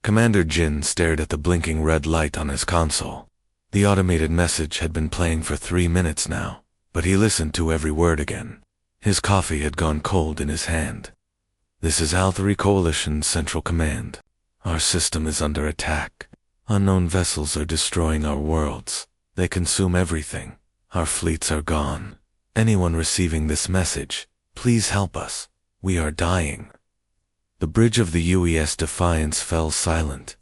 Commander Jin stared at the blinking red light on his console. The automated message had been playing for 3 minutes now, but he listened to every word again. His coffee had gone cold in his hand. This is Al-3 Coalition Central Command. Our system is under attack. Unknown vessels are destroying our worlds. They consume everything. Our fleets are gone. Anyone receiving this message, please help us. We are dying. The bridge of the UES Defiance fell silent.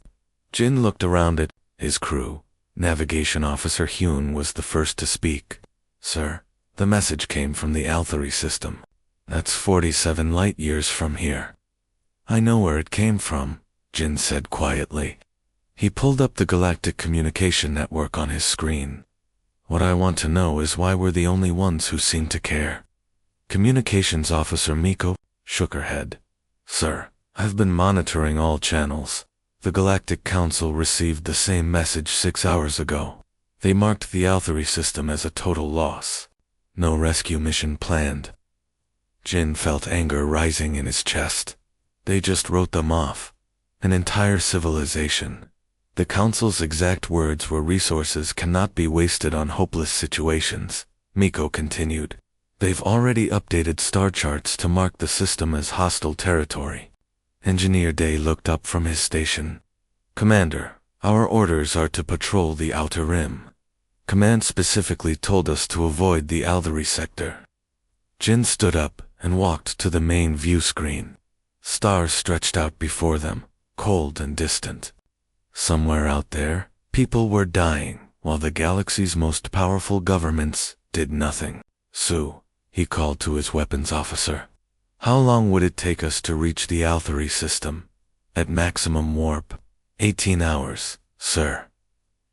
Jin looked around at his crew. Navigation Officer Hyun was the first to speak. Sir, the message came from the Al-3 system. That's 47 light years from here. I know where it came from, Jin said quietly. He pulled up the Galactic Communication Network on his screen. What I want to know is why we're the only ones who seem to care. Communications Officer Miko shook her head. Sir, I've been monitoring all channels. The Galactic Council received the same message 6 hours ago. They marked the Al-3 system as a total loss. No rescue mission planned. Jin felt anger rising in his chest. They just wrote them off. An entire civilization. The Council's exact words were resources cannot be wasted on hopeless situations, Miko continued. They've already updated star charts to mark the system as hostile territory. Engineer Day looked up from his station. Commander, our orders are to patrol the Outer Rim. Command specifically told us to avoid the Al-3 sector. Jin stood up and walked to the main view screen. Stars stretched out before them, cold and distant. Somewhere out there, people were dying, while the galaxy's most powerful governments did nothing. Su, he called to his weapons officer. How long would it take us to reach the Al-3 system? At maximum warp. 18 hours, sir.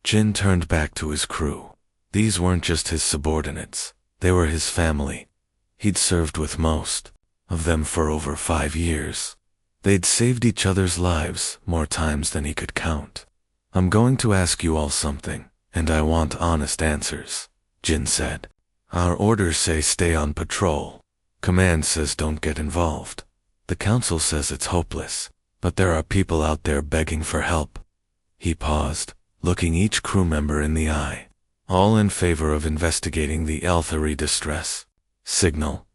Jin turned back to his crew. These weren't just his subordinates. They were his family. He'd served with most of them for over 5 years. They'd saved each other's lives more times than he could count. I'm going to ask you all something, and I want honest answers, Jin said. Our orders say stay on patrol. Command says don't get involved. The Council says it's hopeless, but there are people out there begging for help. He paused, looking each crew member in the eye. All in favor of investigating the Al-3 distress. Signal.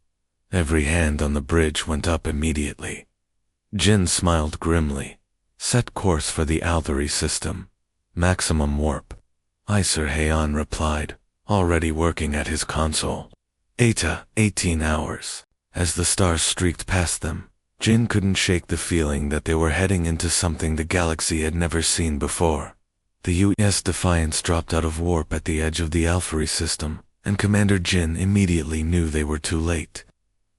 Every hand on the bridge went up immediately. Jin smiled grimly. Set course for the Al-3 system. Maximum warp. Aye, Sir Heian replied, already working at his console. 18 hours. As the stars streaked past them, Jin couldn't shake the feeling that they were heading into something the galaxy had never seen before. The UES Defiance dropped out of warp at the edge of the Al-3 system, and Commander Jin immediately knew they were too late.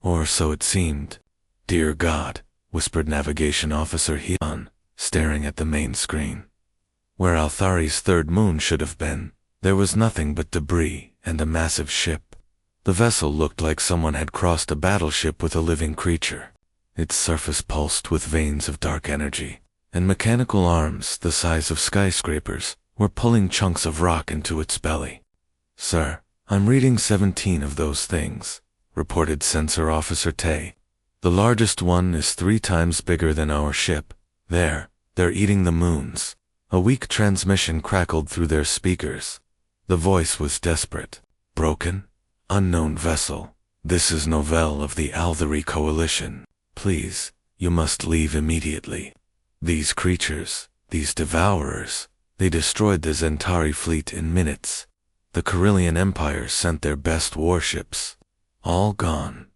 Or so it seemed. Dear God, whispered Navigation Officer Hyun, staring at the main screen. Where Al-3's third moon should have been, there was nothing but debris and a massive ship. The vessel looked like someone had crossed a battleship with a living creature. Its surface pulsed with veins of dark energy, and mechanical arms the size of skyscrapers were pulling chunks of rock into its belly. Sir, I'm reading 17 of those things, reported Sensor Officer Tay. The largest one is 3 times bigger than our ship. They're eating the moons. A weak transmission crackled through their speakers. The voice was desperate. Broken? Unknown vessel. This is Novell of the Al-3 Coalition. Please, you must leave immediately. These creatures, these devourers, they destroyed the Zentari fleet in minutes. The Carillion Empire sent their best warships. All gone.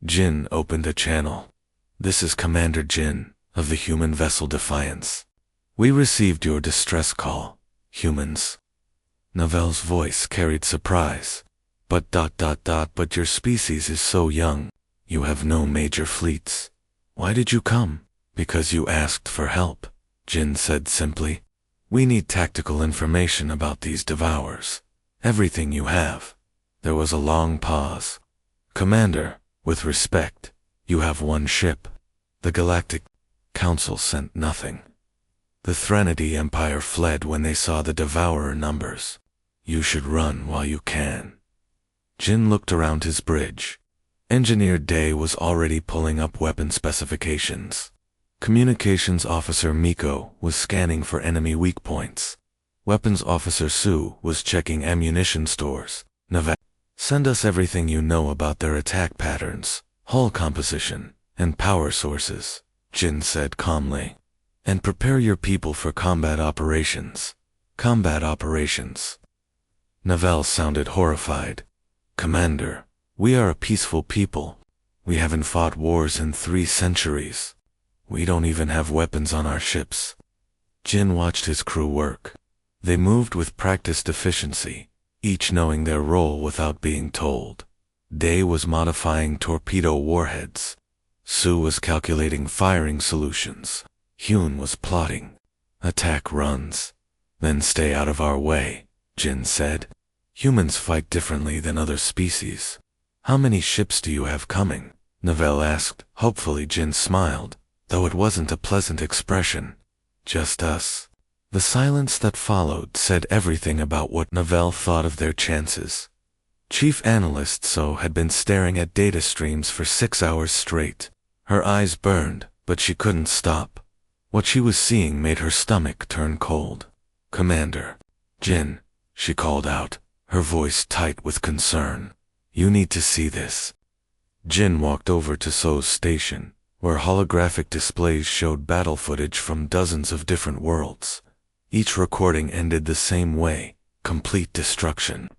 Jin opened a channel. This is Commander Jin, of the human vessel Defiance. We received your distress call, humans. Novell's voice carried surprise. But your species is so young. You have no major fleets. Why did you come? Because you asked for help, Jin said simply. We need tactical information about these devourers. Everything you have. There was a long pause. Commander, with respect, you have one ship. The Galactic Council sent nothing. The Threnody Empire fled when they saw the devourer numbers. You should run while you can. Jin looked around his bridge. Engineer Day was already pulling up weapon specifications. Communications Officer Miko was scanning for enemy weak points. Weapons Officer Sue was checking ammunition stores. Naval, send us everything you know about their attack patterns, hull composition, and power sources, Jin said calmly. And prepare your people for combat operations. Combat operations. Naval sounded horrified. Commander, we are a peaceful people. We haven't fought wars in 3 centuries. We don't even have weapons on our ships. Jin watched his crew work. They moved with practiced efficiency, each knowing their role without being told. Day was modifying torpedo warheads. Sue was calculating firing solutions. Hyun was plotting attack runs. Then stay out of our way, Jin said. Humans fight differently than other species. How many ships do you have coming? Navel asked. Hopefully Jin smiled, though it wasn't a pleasant expression. Just us. The silence that followed said everything about what Navel thought of their chances. Chief Analyst So had been staring at data streams for 6 hours straight. Her eyes burned, but she couldn't stop. What she was seeing made her stomach turn cold. Commander. Jin, she called out, her voice tight with concern. You need to see this. Jin walked over to So's station, where holographic displays showed battle footage from dozens of different worlds. Each recording ended the same way, complete destruction.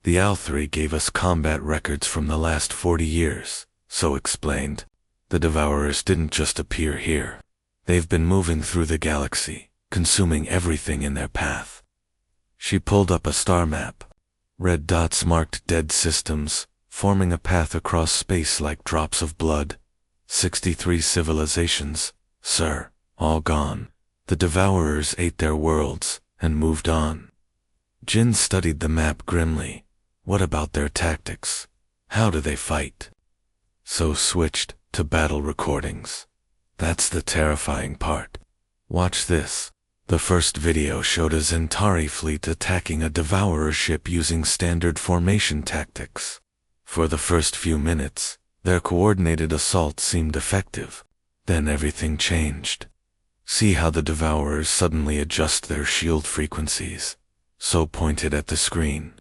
The AL-3 gave us combat records from the last 40 years, So explained. The Devourers didn't just appear here. They've been moving through the galaxy, consuming everything in their path. She pulled up a star map. Red dots marked dead systems, forming a path across space like drops of blood. 63 civilizations, sir, all gone. The Devourers ate their worlds and moved on. Jin studied the map grimly. What about their tactics? How do they fight? So switched to battle recordings. That's the terrifying part. Watch this. The first video showed a Zentari fleet attacking a Devourer ship using standard formation tactics. For the first few minutes, their coordinated assault seemed effective. Then everything changed. See how the Devourers suddenly adjust their shield frequencies. So pointed at the screen.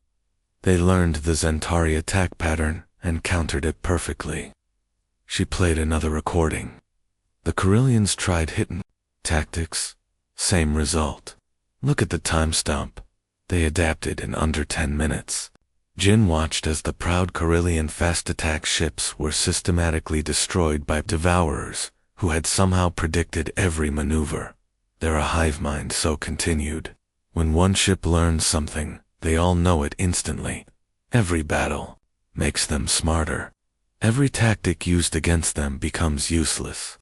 They learned the Zentari attack pattern and countered it perfectly. She played another recording. The Carillions tried hidden tactics. Same result. Look at the timestamp. They adapted in under 10 minutes. Jin watched as the proud Carillion fast attack ships were systematically destroyed by Devourers, who had somehow predicted every maneuver. They're a hive mind, So continued. When one ship learns something, they all know it instantly. Every battle makes them smarter. Every tactic used against them becomes useless.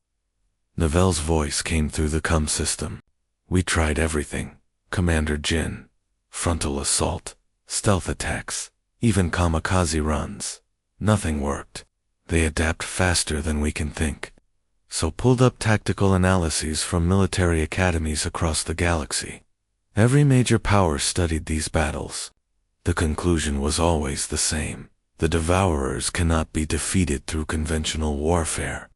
Navel's voice came through the comm system. We tried everything, Commander Jin. Frontal assault, stealth attacks, even kamikaze runs. Nothing worked. They adapt faster than we can think. So pulled up tactical analyses from military academies across the galaxy. Every major power studied these battles. The conclusion was always the same. The Devourers cannot be defeated through conventional warfare.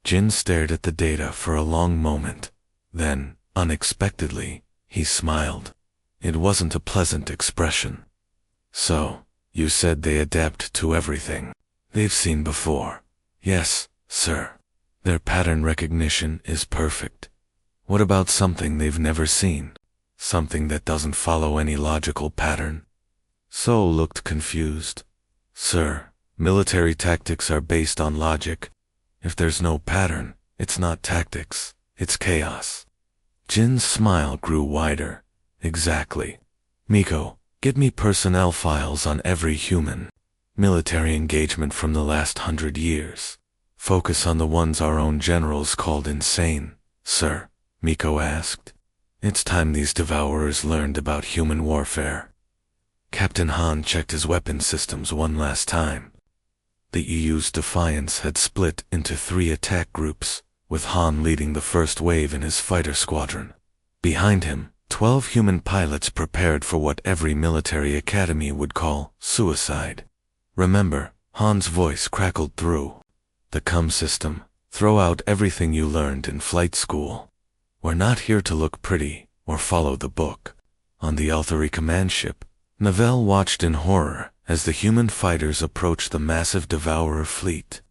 Jin stared at the data for a long moment. Then, unexpectedly, he smiled. It wasn't a pleasant expression. So, you said they adapt to everything they've seen before. Yes, sir. Their pattern recognition is perfect. What about something they've never seen? Something that doesn't follow any logical pattern? So looked confused. Sir, military tactics are based on logic. If there's no pattern, it's not tactics, it's chaos. Jin's smile grew wider. Exactly. Miko, get me personnel files on every human. Military engagement from the last 100 years. Focus on the ones our own generals called insane, sir, Miko asked. It's time these Devourers learned about human warfare. Captain Han checked his weapon systems one last time. The EU's Defiance had split into 3 attack groups, with Han leading the first wave in his fighter squadron. Behind him, 12 human pilots prepared for what every military academy would call suicide. Remember, Han's voice crackled through the comm system. Throw out everything you learned in flight school. We're not here to look pretty or follow the book. On the Althari command ship, Novell watched in horror as the human fighters approached the massive Devourer fleet.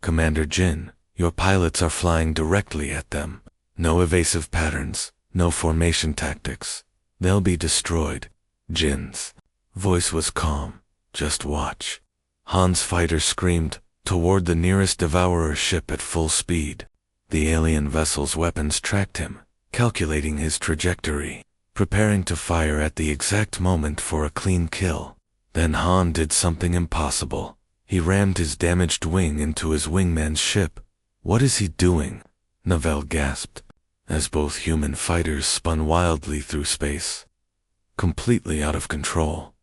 Commander Jin, your pilots are flying directly at them. No evasive patterns, no formation tactics. They'll be destroyed. Jin's voice was calm. Just watch. Han's fighter screamed toward the nearest Devourer ship at full speed. The alien vessel's weapons tracked him, calculating his trajectory, preparing to fire at the exact moment for a clean kill. Then Han did something impossible. He rammed his damaged wing into his wingman's ship. What is he doing? Novell gasped, as both human fighters spun wildly through space, completely out of control.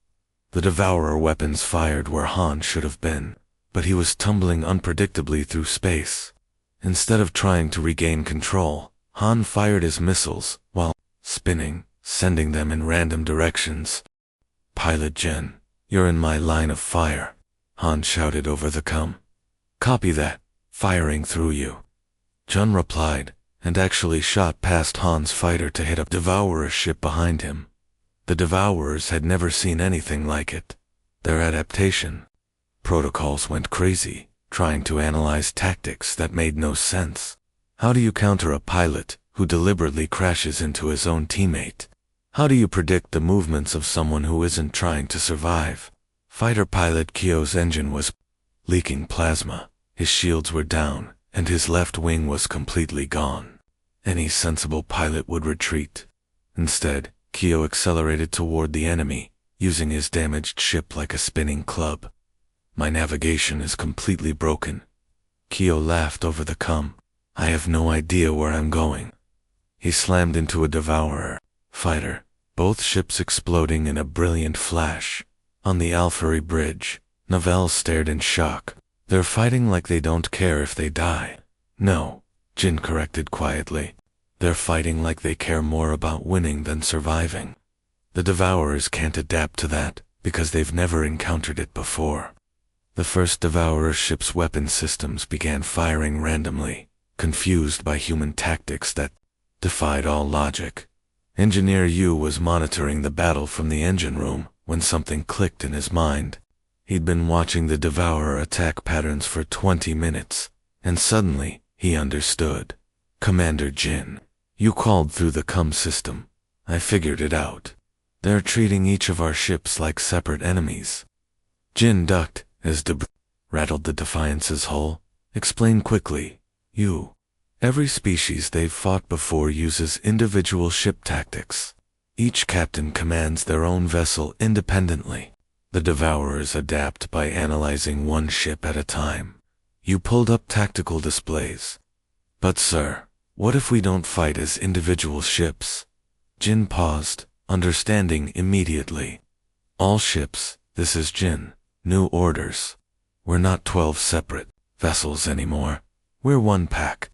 The Devourer weapons fired where Han should have been, but he was tumbling unpredictably through space. Instead of trying to regain control, Han fired his missiles while spinning, sending them in random directions. Pilot Jin, you're in my line of fire, Han shouted over the com. Copy that, firing through you. Jun replied, and actually shot past Han's fighter to hit a Devourer ship behind him. The Devourers had never seen anything like it. Their adaptation protocols went crazy, trying to analyze tactics that made no sense. How do you counter a pilot who deliberately crashes into his own teammate? How do you predict the movements of someone who isn't trying to survive? Fighter pilot Kyo's engine was leaking plasma, his shields were down, and his left wing was completely gone. Any sensible pilot would retreat. Instead, Kyo accelerated toward the enemy, using his damaged ship like a spinning club. My navigation is completely broken. Kyo laughed over the com. I have no idea where I'm going. He slammed into a Devourer fighter, both ships exploding in a brilliant flash. On the Althari bridge, Novell stared in shock. They're fighting like they don't care if they die. No, Jin corrected quietly. They're fighting like they care more about winning than surviving. The Devourers can't adapt to that, because they've never encountered it before. The first Devourer ship's weapon systems began firing randomly, confused by human tactics that defied all logic. Engineer Yu was monitoring the battle from the engine room when something clicked in his mind. He'd been watching the Devourer attack patterns for 20 minutes, and suddenly, he understood. Commander Jin, you called through the com system. I figured it out. They're treating each of our ships like separate enemies. Jin ducked as debris rattled the Defiance's hull. Explain quickly. Every species they've fought before uses individual ship tactics. Each captain commands their own vessel independently. The Devourers adapt by analyzing one ship at a time. You pulled up tactical displays. But sir, what if we don't fight as individual ships? Jin paused, understanding immediately. All ships, this is Jin. New orders. We're not 12 separate vessels anymore. We're one pack.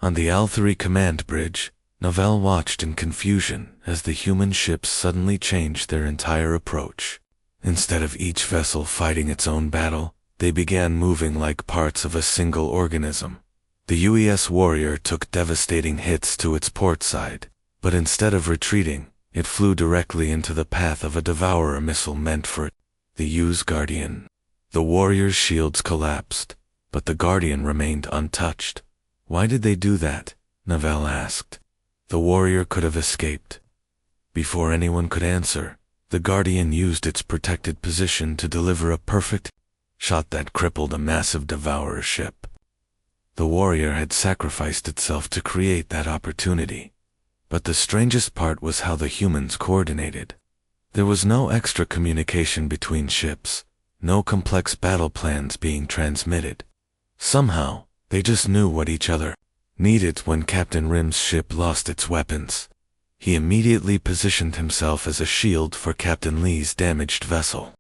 On the Althari command bridge, Novell watched in confusion as the human ships suddenly changed their entire approach. Instead of each vessel fighting its own battle, they began moving like parts of a single organism. The UES Warrior took devastating hits to its port side, but instead of retreating, it flew directly into the path of a Devourer missile meant for it. The U's Guardian. The Warrior's shields collapsed, but the Guardian remained untouched. Why did they do that? Novell asked. The Warrior could have escaped. Before anyone could answer, the Guardian used its protected position to deliver a perfect shot that crippled a massive Devourer ship. The Warrior had sacrificed itself to create that opportunity. But the strangest part was how the humans coordinated. There was no extra communication between ships, no complex battle plans being transmitted. Somehow, they just knew what each other needed when Captain Rim's ship lost its weapons. He immediately positioned himself as a shield for Captain Lee's damaged vessel.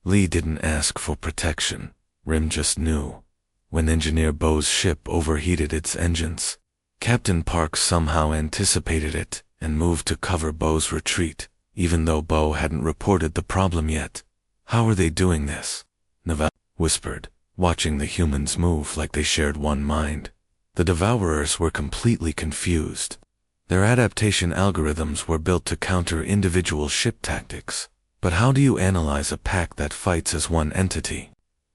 Lee didn't ask for protection. Rim just knew. When Engineer Bo's ship overheated its engines, Captain Park somehow anticipated it and moved to cover Bo's retreat, even though Bo hadn't reported the problem yet. How are they doing this? Novell whispered, watching the humans move like they shared one mind. The Devourers were completely confused. Their adaptation algorithms were built to counter individual ship tactics. But how do you analyze a pack that fights as one entity?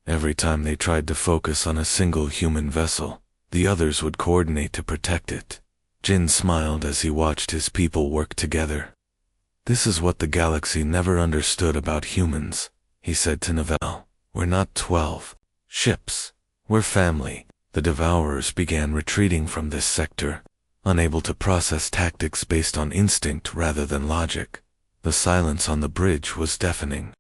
Every time they tried to focus on a single human vessel, the others would coordinate to protect it. Jin smiled as he watched his people work together. This is what the galaxy never understood about humans, he said to Novell. We're not 12 ships. We're family. The Devourers began retreating from this sector, unable to process tactics based on instinct rather than logic. The silence on the bridge was deafening.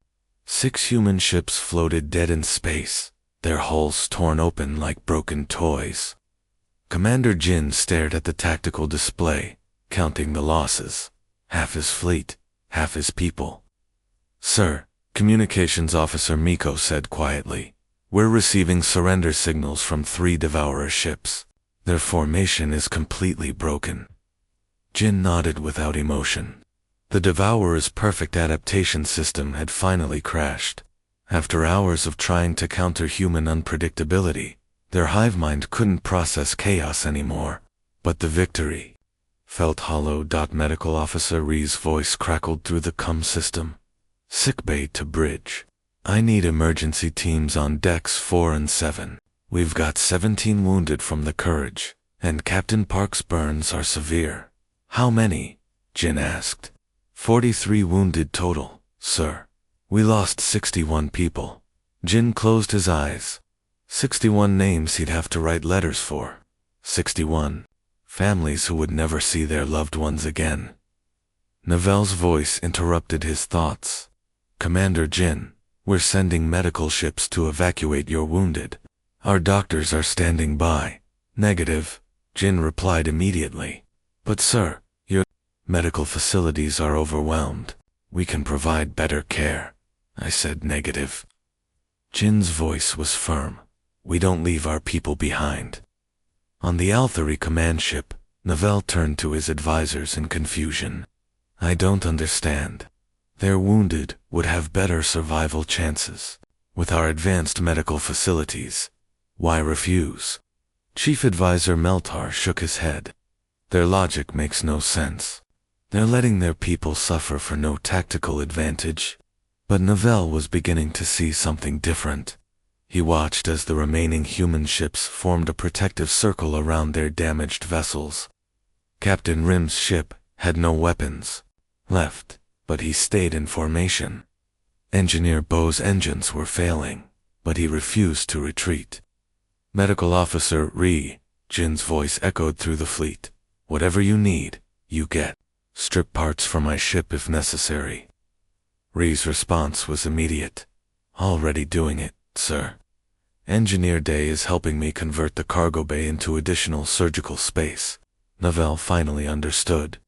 6 human ships floated dead in space, their hulls torn open like broken toys. Commander Jin stared at the tactical display, counting the losses. Half his fleet, half his people. Sir, Communications Officer Miko said quietly, we're receiving surrender signals from 3 Devourer ships. Their formation is completely broken. Jin nodded without emotion. The Devourer's perfect adaptation system had finally crashed. After hours of trying to counter human unpredictability, their hive mind couldn't process chaos anymore. But the victory felt hollow. Medical Officer Ree's voice crackled through the CUM system. Sickbay to bridge. I need emergency teams on decks 4 and 7. We've got 17 wounded from the Courage, and Captain Park's burns are severe. How many? Jin asked. 43 wounded total, sir. We lost 61 people. Jin closed his eyes. 61 names he'd have to write letters for. 61 families who would never see their loved ones again. Novell's voice interrupted his thoughts. Commander Jin, we're sending medical ships to evacuate your wounded. Our doctors are standing by. Negative, Jin replied immediately. But sir, your medical facilities are overwhelmed. We can provide better care. I said negative. Jin's voice was firm. We don't leave our people behind. On the Althari command ship, Novell turned to his advisors in confusion. I don't understand. Their wounded would have better survival chances. With our advanced medical facilities, why refuse? Chief Advisor Meltar shook his head. Their logic makes no sense. They're letting their people suffer for no tactical advantage. But Novell was beginning to see something different. He watched as the remaining human ships formed a protective circle around their damaged vessels. Captain Rim's ship had no weapons left, but he stayed in formation. Engineer Bo's engines were failing, but he refused to retreat. Medical Officer Ree, Jin's voice echoed through the fleet. Whatever you need, you get. Strip parts for my ship if necessary. Ree's response was immediate. Already doing it, sir. Engineer Day is helping me convert the cargo bay into additional surgical space. Novell finally understood.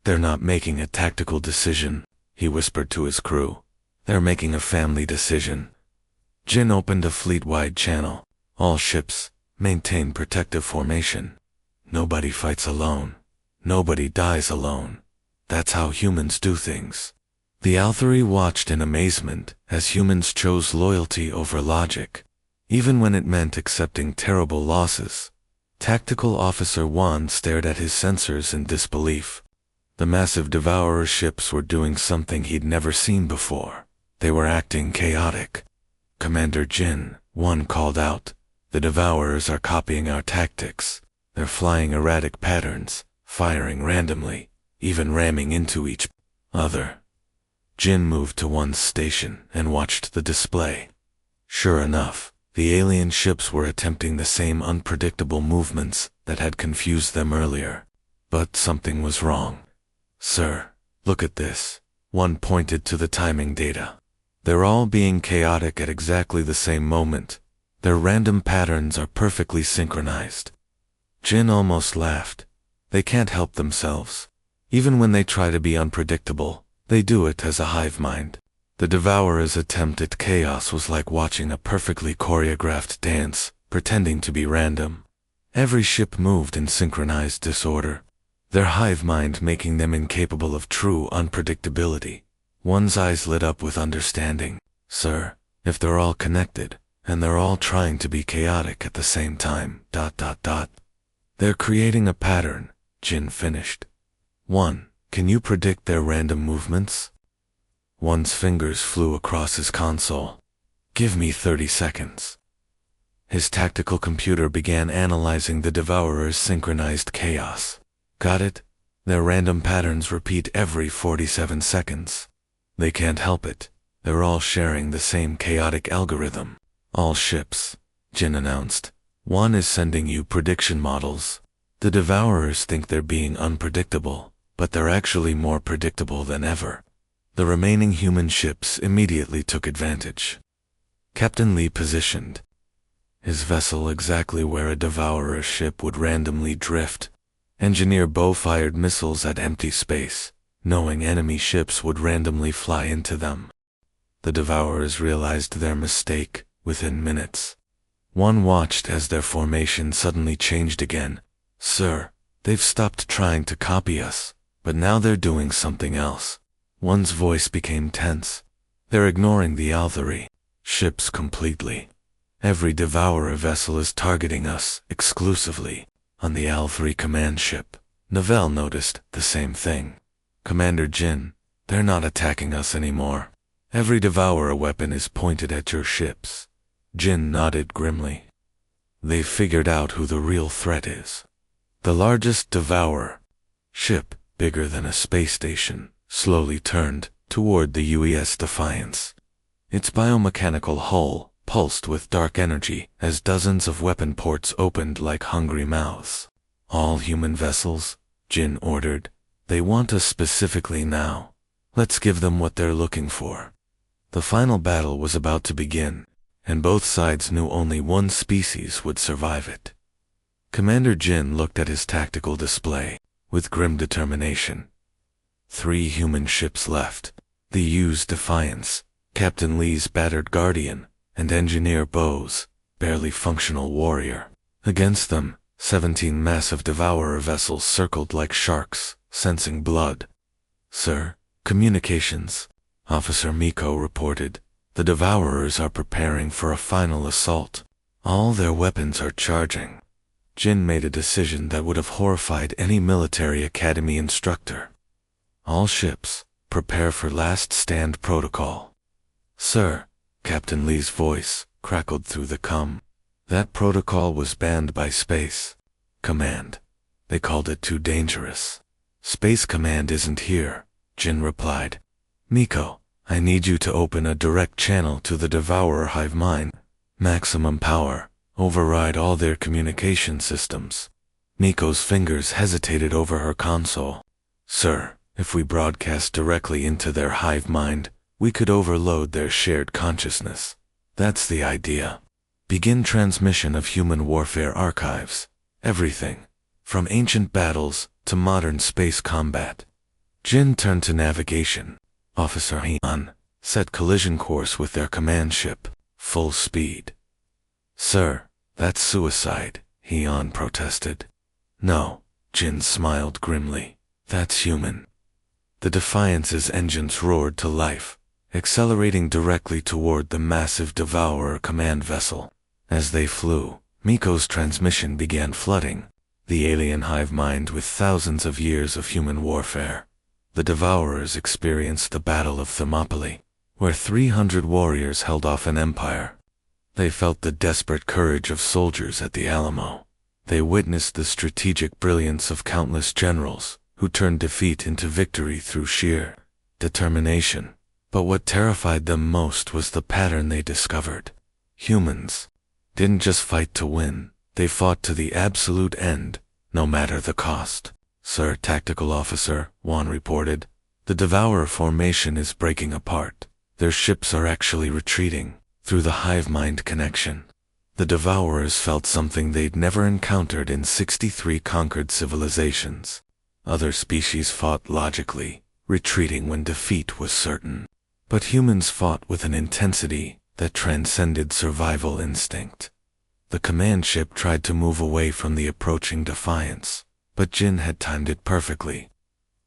They're not making a tactical decision, he whispered to his crew. They're making a family decision. Jin opened a fleet-wide channel. All ships, maintain protective formation. Nobody fights alone. Nobody dies alone. That's how humans do things. The Althari watched in amazement as humans chose loyalty over logic, even when it meant accepting terrible losses. Tactical Officer Wan stared at his sensors in disbelief. The massive Devourer ships were doing something he'd never seen before. They were acting chaotic. Commander Jin, Wan called out. The Devourers are copying our tactics. They're flying erratic patterns, firing randomly, even ramming into each other. Jin moved to Wan's station and watched the display. Sure enough, the alien ships were attempting the same unpredictable movements that had confused them earlier. But something was wrong. Sir, look at this. One pointed to the timing data. They're all being chaotic at exactly the same moment. Their random patterns are perfectly synchronized. Jin almost laughed. They can't help themselves. Even when they try to be unpredictable, they do it as a hive mind. The Devourer's attempt at chaos was like watching a perfectly choreographed dance, pretending to be random. Every ship moved in synchronized disorder, their hive mind making them incapable of true unpredictability. One's eyes lit up with understanding. Sir, if they're all connected, and they're all trying to be chaotic at the same time, ... They're creating a pattern, Jin finished. 1. Can you predict their random movements? One's fingers flew across his console. Give me 30 seconds. His tactical computer began analyzing the Devourer's synchronized chaos. Got it? Their random patterns repeat every 47 seconds. They can't help it. They're all sharing the same chaotic algorithm. All ships, Jin announced. One is sending you prediction models. The Devourers think they're being unpredictable, but they're actually more predictable than ever. The remaining human ships immediately took advantage. Captain Lee positioned his vessel exactly where a Devourer ship would randomly drift. Engineer Bo fired missiles at empty space, knowing enemy ships would randomly fly into them. The Devourers realized their mistake within minutes. One watched as their formation suddenly changed again. Sir, they've stopped trying to copy us, but now they're doing something else. One's voice became tense. They're ignoring the Althari ships completely. Every Devourer vessel is targeting us exclusively. On the Althari command ship, Novell noticed the same thing. Commander Jin, they're not attacking us anymore. Every Devourer weapon is pointed at your ships. Jin nodded grimly. They've figured out who the real threat is. The largest Devourer ship, bigger than a space station, slowly turned toward the UES Defiance. Its biomechanical hull pulsed with dark energy as dozens of weapon ports opened like hungry mouths. All human vessels, Jin ordered. They want us specifically now. Let's give them what they're looking for. The final battle was about to begin, and both sides knew only one species would survive it. Commander Jin looked at his tactical display with grim determination. 3 human ships left. The U's Defiance, Captain Lee's battered Guardian, and Engineer Bo's barely functional warrior. Against them, 17 massive Devourer vessels circled like sharks, sensing blood. Sir, communications, Officer Miko reported. The Devourers are preparing for a final assault. All their weapons are charging. Jin made a decision that would have horrified any military academy instructor. All ships, prepare for last stand protocol. Sir, Captain Lee's voice crackled through the comm. That protocol was banned by Space Command. They called it too dangerous. Space Command isn't here, Jin replied. Miko, I need you to open a direct channel to the Devourer hive mind. Maximum power. Override all their communication systems. Miko's fingers hesitated over her console. Sir, if we broadcast directly into their hive mind, we could overload their shared consciousness. That's the idea. Begin transmission of human warfare archives. Everything, from ancient battles to modern space combat. Jin turned to navigation. Officer Heian set collision course with their command ship, full speed. Sir, that's suicide, Heian protested. No, Jin smiled grimly. That's human. The Defiance's engines roared to life, accelerating directly toward the massive Devourer command vessel. As they flew, Miko's transmission began flooding the alien hive mind with thousands of years of human warfare. The Devourers experienced the Battle of Thermopylae, where 300 warriors held off an empire. They felt the desperate courage of soldiers at the Alamo. They witnessed the strategic brilliance of countless generals who turned defeat into victory through sheer determination. But what terrified them most was the pattern they discovered. Humans didn't just fight to win, they fought to the absolute end, no matter the cost. Sir, Tactical Officer, Wan reported. The Devourer formation is breaking apart. Their ships are actually retreating through the hive mind connection. The Devourers felt something they'd never encountered in 63 conquered civilizations. Other species fought logically, retreating when defeat was certain. But humans fought with an intensity that transcended survival instinct. The command ship tried to move away from the approaching Defiance, but Jin had timed it perfectly.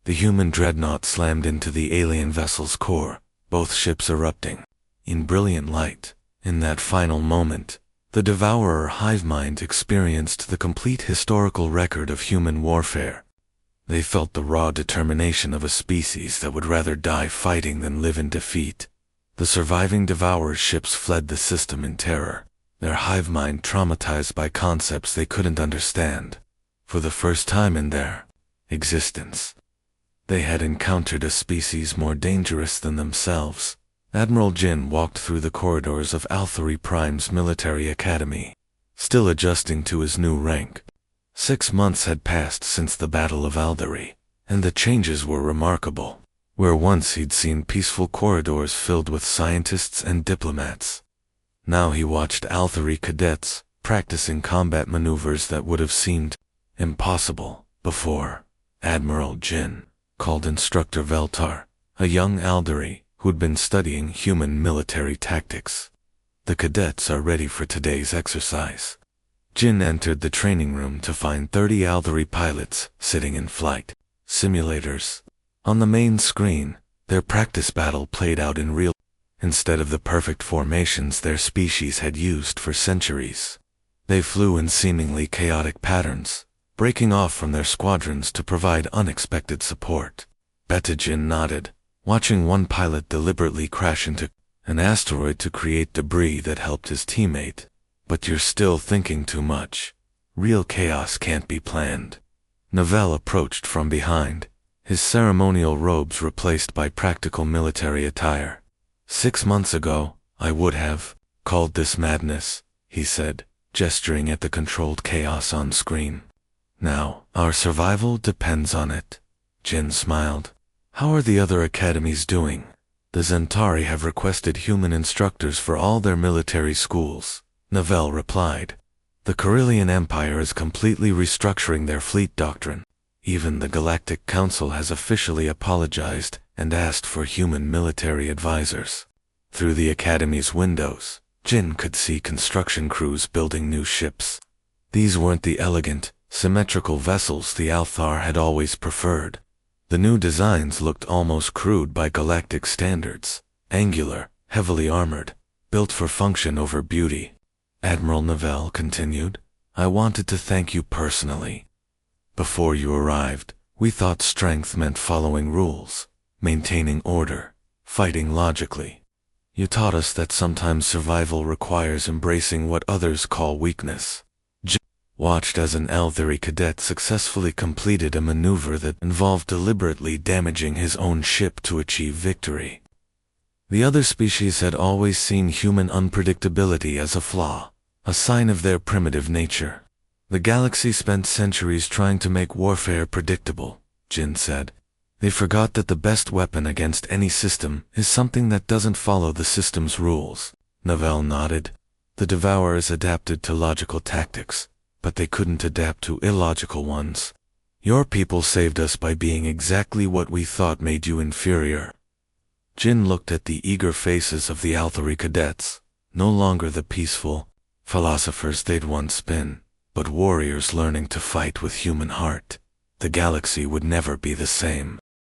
The human dreadnought slammed into the alien vessel's core, both ships erupting in brilliant light. In that final moment, The devourer hive mind experienced the complete historical record of human warfare. They felt the raw determination of a species that would rather die fighting than live in defeat. The surviving devourer's ships fled the system in terror, their hive mind traumatized by concepts they couldn't understand. For the first time in their existence, they had encountered a species more dangerous than themselves. Admiral Jin walked through the corridors of Althari Prime's military academy, still adjusting to his new rank. 6 months had passed since the Battle of Aldari, and the changes were remarkable. Where once he'd seen peaceful corridors filled with scientists and diplomats, now he watched Althari cadets practicing combat maneuvers that would have seemed impossible before. Admiral Jin called Instructor Veltar, a young Aldari who'd been studying human military tactics. The cadets are ready for today's exercise. Jin entered the training room to find 30 Aldari pilots sitting in flight simulators. On the main screen, their practice battle played out in real, instead of the perfect formations their species had used for centuries. They flew in seemingly chaotic patterns, breaking off from their squadrons to provide unexpected support. Jin nodded, watching one pilot deliberately crash into an asteroid to create debris that helped his teammate. But you're still thinking too much. Real chaos can't be planned. Novell approached from behind, his ceremonial robes replaced by practical military attire. 6 months ago, I would have called this madness, he said, gesturing at the controlled chaos on screen. Now, our survival depends on it. Jin smiled. How are the other academies doing? The Zentari have requested human instructors for all their military schools, Novell replied. The Carillion Empire is completely restructuring their fleet doctrine. Even the Galactic Council has officially apologized and asked for human military advisors. Through the Academy's windows, Jin could see construction crews building new ships. These weren't the elegant, symmetrical vessels the Althar had always preferred. The new designs looked almost crude by galactic standards, angular, heavily armored, built for function over beauty. Admiral Novell continued, I wanted to thank you personally. Before you arrived, we thought strength meant following rules, maintaining order, fighting logically. You taught us that sometimes survival requires embracing what others call weakness. Jin watched as an Althari cadet successfully completed a maneuver that involved deliberately damaging his own ship to achieve victory. The other species had always seen human unpredictability as a flaw, a sign of their primitive nature. The galaxy spent centuries trying to make warfare predictable, Jin said. They forgot that the best weapon against any system is something that doesn't follow the system's rules. Novell nodded. The Devourers adapted to logical tactics, but they couldn't adapt to illogical ones. Your people saved us by being exactly what we thought made you inferior. Jin looked at the eager faces of the Althari cadets, no longer the peaceful philosophers they'd once been, but warriors learning to fight with human heart. The galaxy would never be the same.